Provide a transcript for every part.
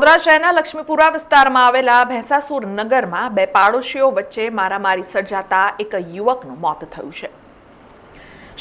વડોદરા શહેરના લક્ષ્મીપુરા વિસ્તારમાં આવેલા ભેંસાસુર નગરમાં બે પાડોશીઓ વચ્ચે મારામારી સર્જાતા એક યુવકનું મોત થયું છે।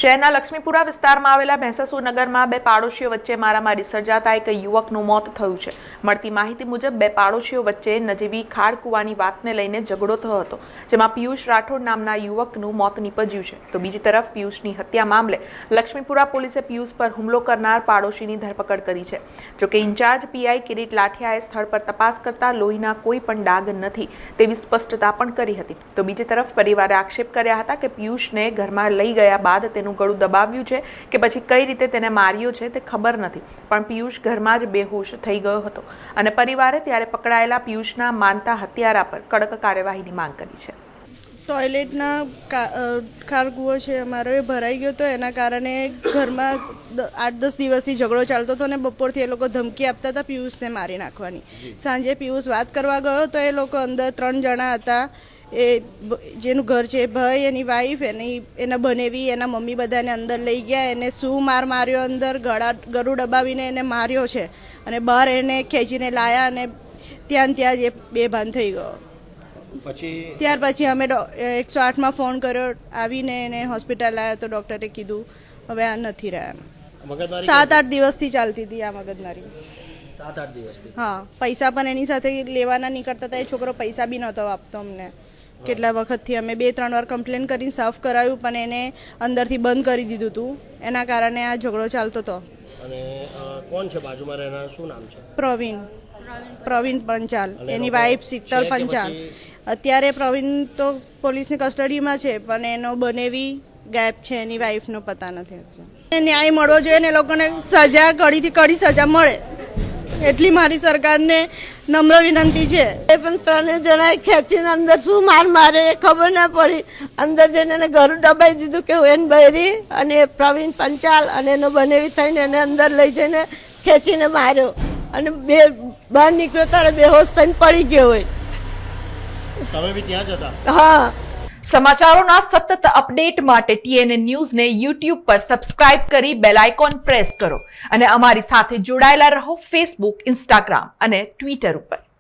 શહેરના લક્ષ્મીપુરા વિસ્તારમાં આવેલા ભેંસાસુર નગરમાં બે પાડોશીઓ વચ્ચે મારામારી સર્જાતા એક યુવકનું મોત થયું છે। મળતી માહિતી મુજબ બે પાડોશીઓ વચ્ચે નજીવી ખાડ કૂવાની વાતને લઈને ઝઘડો થયો હતો, જેમાં પિયુષ રાઠોડ નામના યુવકનું મોત નીપજ્યું છે। તો બીજી તરફ પિયુષની હત્યા મામલે લક્ષ્મીપુરા પોલીસે પિયુષ પર હુમલો કરનાર પાડોશીની ધરપકડ કરી છે। જોકે ઇન્ચાર્જ પીઆઈ કિરીટ લાઠિયાએ સ્થળ પર તપાસ કરતા લોહીના કોઈ પણ ડાઘ નથી તેવી સ્પષ્ટતા પણ કરી હતી। તો બીજી તરફ પરિવારે આક્ષેપ કર્યા હતા કે પિયુષને ઘરમાં લઈ ગયા બાદ તેનું ગળું દબાવ્યું છે કે પછી કઈ રીતે તેને માર્યો છે તે ખબર નથી, પણ પિયુષ ઘરમાં જ બેહોશ થઈ ગયો હતો અને પરિવારે ત્યારે પકડાયેલા પિયુષના માનતા હત્યારા પર કડક કાર્યવાહીની માંગ કરી છે। ટોયલેટના ખારકુઓ છે અમારો એ ભરાઈ ગયો હતો, એના કારણે ઘરમાં 8-10 દિવસથી ઝઘડો ચાલતો હતો અને બપોરથી એ લોકો ધમકી આપતા હતા પિયુષને મારી નાખવાની। સાંજે પિયુષ વાત કરવા ગયો તો એ લોકો અંદર 3 જણા હતા, એ જેનું ઘર છે ભાઈ, એની વાઈફ, એના બનેવી, એના મમ્મી બધાને અંદર લઈ ગયા। એને શું માર્યો, અંદર ગળું દબાવીને એને માર્યો છે અને બહાર એને ખેંચીને લાયા અને ત્યાં જ એ બેભાન થઈ ગયો। ત્યાર પછી અમે 108માં ફોન કર્યો, આવીને એને હોસ્પિટલ આવ્યા તો ડૉક્ટરે કીધું હવે આ નથી રહ્યા। 7-8 દિવસથી ચાલતી હતી આ મગજમારી। 7-8 દિવસથી? હા, પૈસા પણ એની સાથે લેવાના નીકળતા હતા, એ છોકરો પૈસા બી નહોતો આપતો અમને। કેટલા વખતથી અમે 2-3 વાર કમ્પ્લેન કરીને સાફ કરાવ્યું, પણ એને અંદરથી બંધ કરી દીધું હતું, એના કારણે આ ઝઘડો ચાલતો હતો। અને કોણ છે બાજુમાં રહેનાર, શું નામ છે? પ્રવીણ પંચાલ, એની વાઈફ શીતલ પંચાલ। અત્યારે પ્રવીણ તો પોલીસની કસ્ટડીમાં છે, પણ એનો બનેવી ગાયબ છે, એની વાઈફનો પતા નથી। ન્યાય મળવો જોઈએ ને, એ લોકોને સજા કડીથી કડી સજા મળે એટલી મારી સરકારને નમ્ર વિનંતી છે। એ પણ 3 જણાએ ખેંચીને અંદર શું મારે એ ખબર ના પડી, અંદર જઈને એને ઘરું દબાઈ દીધું કે હું બૈરી અને પ્રવીણ પંચાલ અને એનો બનેવી થઈને એને અંદર લઈ જઈને ખેંચીને માર્યો અને બહાર નીકળ્યો ત્યારે બેહોશ થઈને પડી ગયો હોય। તમે બી ત્યાં જ હતા? હા। સમાચારોના સતત અપડેટ માટે TNN ન્યૂઝને YouTube પર સબસ્ક્રાઇબ કરી બેલ આઇકોન પ્રેસ કરો અને અમારી સાથે જોડાયેલા રહો Facebook, Instagram અને Twitter ઉપર।